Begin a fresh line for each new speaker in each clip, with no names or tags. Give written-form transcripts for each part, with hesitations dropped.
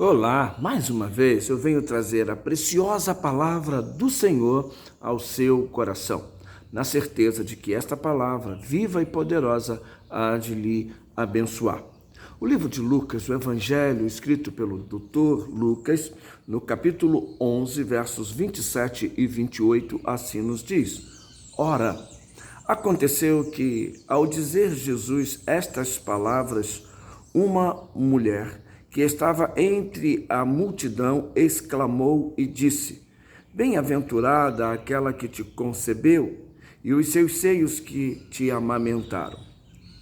Olá, mais uma vez eu venho trazer a preciosa palavra do Senhor ao seu coração, na certeza de que esta palavra, viva e poderosa, há de lhe abençoar. O livro de Lucas, o evangelho escrito pelo Dr. Lucas, no capítulo 11, versos 27 e 28, assim nos diz: Ora, aconteceu que, ao dizer Jesus estas palavras, uma mulher que estava entre a multidão exclamou e disse: Bem-aventurada aquela que te concebeu e os seus seios que te amamentaram.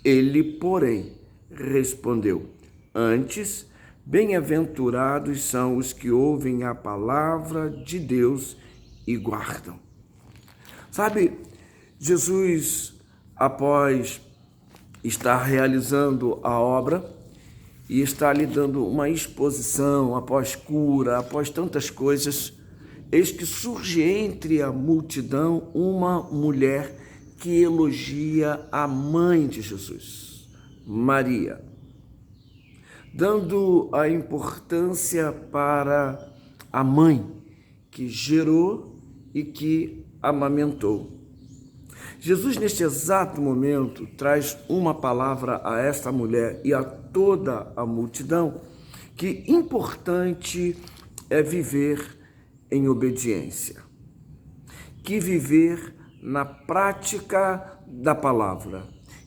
Ele, porém, respondeu: Antes, bem-aventurados são os que ouvem a palavra de Deus e guardam. Sabe, Jesus, após estar realizando a obra e está lhe dando uma exposição, após cura, após tantas coisas, eis que surge entre a multidão uma mulher que elogia a mãe de Jesus, Maria, dando a importância para a mãe que gerou e que amamentou. Jesus, neste exato momento, traz uma palavra a esta mulher e a toda a multidão, que importante é viver em obediência, que viver na prática da palavra,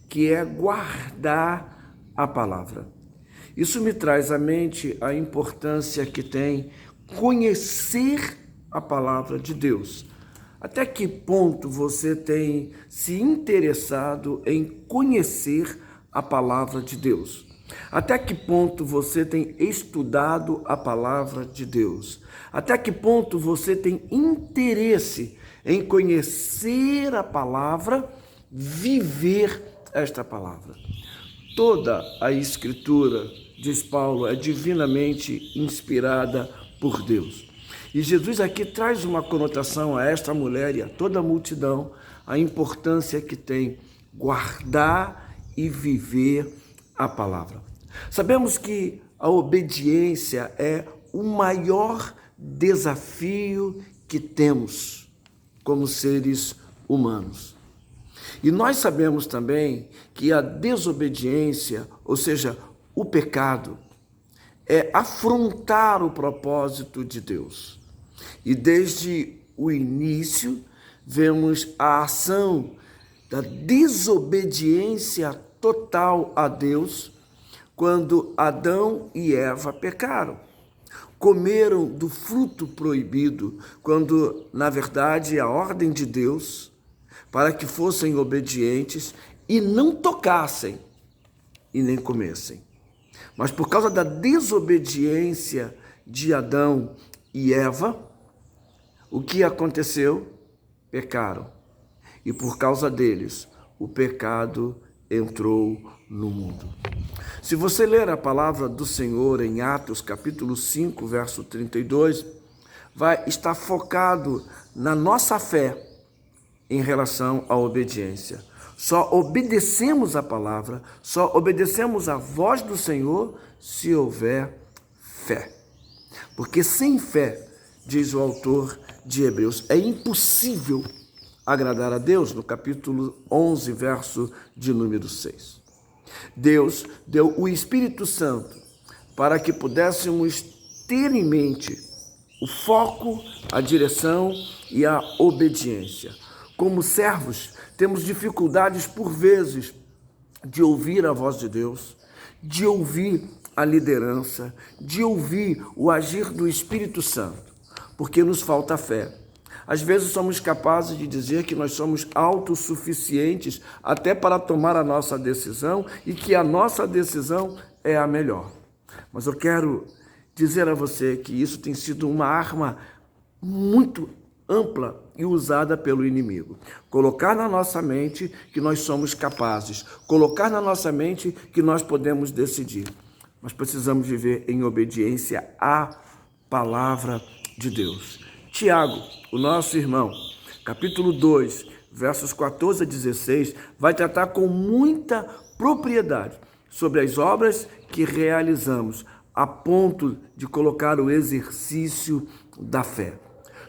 que é guardar a palavra. Isso me traz à mente a importância que tem conhecer a palavra de Deus. Até que ponto você tem se interessado em conhecer a palavra de Deus? Até que ponto você tem estudado a palavra de Deus? Até que ponto você tem interesse em conhecer a palavra, viver esta palavra? Toda a Escritura, diz Paulo, é divinamente inspirada por Deus. E Jesus aqui traz uma conotação a esta mulher e a toda a multidão, a importância que tem guardar e viver a palavra. Sabemos que a obediência é o maior desafio que temos como seres humanos. E nós sabemos também que a desobediência, ou seja, o pecado, é afrontar o propósito de Deus. E desde o início, vemos a ação da desobediência total a Deus, quando Adão e Eva pecaram. Comeram do fruto proibido, quando, na verdade, a ordem de Deus, para que fossem obedientes e não tocassem e nem comessem. Mas por causa da desobediência de Adão e Eva, o que aconteceu? Pecaram. E por causa deles, o pecado entrou no mundo. Se você ler a palavra do Senhor em Atos, capítulo 5, verso 32, vai estar focado na nossa fé em relação à obediência. Só obedecemos a palavra, só obedecemos a voz do Senhor se houver fé. Porque sem fé, diz o autor de Hebreus, é impossível agradar a Deus, no capítulo 11, verso de número 6. Deus deu o Espírito Santo para que pudéssemos ter em mente o foco, a direção e a obediência. Como servos, temos dificuldades por vezes de ouvir a voz de Deus, de ouvir a liderança, de ouvir o agir do Espírito Santo, porque nos falta fé. Às vezes somos capazes de dizer que nós somos autossuficientes até para tomar a nossa decisão e que a nossa decisão é a melhor. Mas eu quero dizer a você que isso tem sido uma arma muito ampla e usada pelo inimigo. Colocar na nossa mente que nós somos capazes, colocar na nossa mente que nós podemos decidir. Mas precisamos viver em obediência à palavra de Deus. Tiago, o nosso irmão, capítulo 2, versos 14 a 16, vai tratar com muita propriedade sobre as obras que realizamos a ponto de colocar o exercício da fé.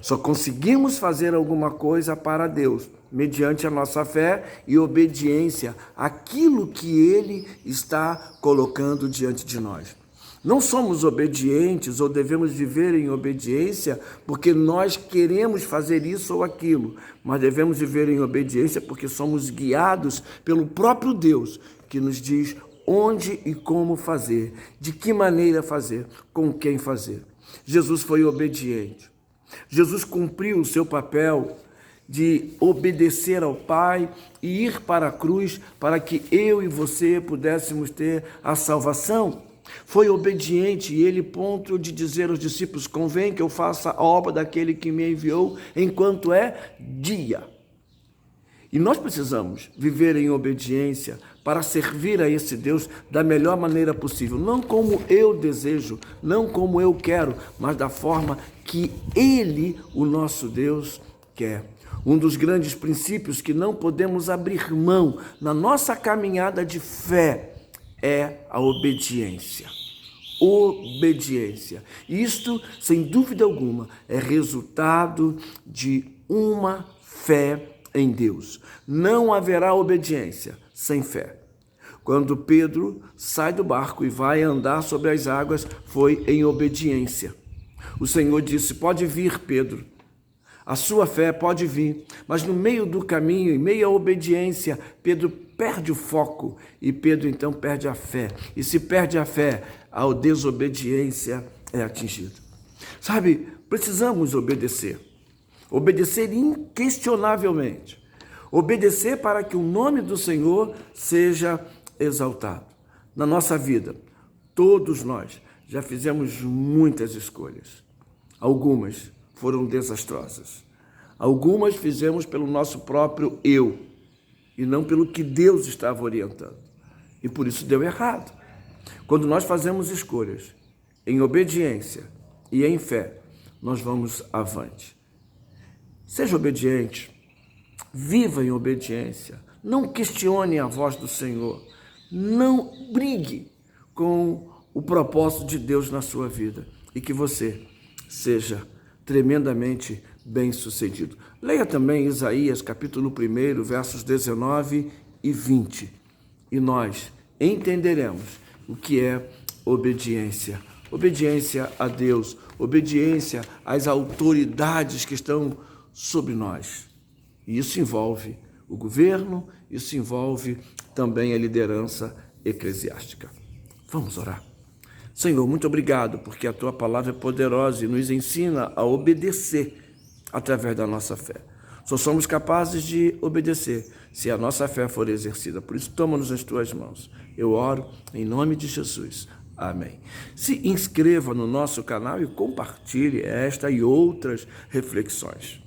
Só conseguimos fazer alguma coisa para Deus mediante a nossa fé e obediência àquilo que Ele está colocando diante de nós. Não somos obedientes ou devemos viver em obediência porque nós queremos fazer isso ou aquilo, mas devemos viver em obediência porque somos guiados pelo próprio Deus, que nos diz onde e como fazer, de que maneira fazer, com quem fazer. Jesus foi obediente. Jesus cumpriu o seu papel de obedecer ao Pai e ir para a cruz para que eu e você pudéssemos ter a salvação. Foi obediente e ele, ponto de dizer aos discípulos, convém que eu faça a obra daquele que me enviou enquanto é dia. E nós precisamos viver em obediência para servir a esse Deus da melhor maneira possível. Não como eu desejo, não como eu quero, mas da forma que Ele, o nosso Deus, quer. Um dos grandes princípios que não podemos abrir mão na nossa caminhada de fé é a obediência. Obediência. Isto, sem dúvida alguma, é resultado de uma fé em Deus. Não haverá obediência sem fé. Quando Pedro sai do barco e vai andar sobre as águas, foi em obediência. O Senhor disse, pode vir, Pedro. A sua fé pode vir, mas no meio do caminho, em meio à obediência, Pedro perde o foco e Pedro então perde a fé. E se perde a fé, a desobediência é atingida. Sabe, precisamos obedecer. Obedecer inquestionavelmente. Obedecer para que o nome do Senhor seja exaltado. Na nossa vida, todos nós já fizemos muitas escolhas. Algumas foram desastrosas. Algumas fizemos pelo nosso próprio eu e não pelo que Deus estava orientando. E por isso deu errado. Quando nós fazemos escolhas em obediência e em fé, nós vamos avante. Seja obediente, viva em obediência, não questione a voz do Senhor, não brigue com o propósito de Deus na sua vida e que você seja tremendamente bem-sucedido. Leia também Isaías, capítulo 1, versos 19 e 20, e nós entenderemos o que é obediência. Obediência a Deus, obediência às autoridades que estão sobre nós. E isso envolve o governo, isso envolve também a liderança eclesiástica. Vamos orar. Senhor, muito obrigado, porque a Tua palavra é poderosa e nos ensina a obedecer através da nossa fé. Só somos capazes de obedecer se a nossa fé for exercida. Por isso, toma-nos nas Tuas mãos. Eu oro em nome de Jesus. Amém. Se inscreva no nosso canal e compartilhe esta e outras reflexões.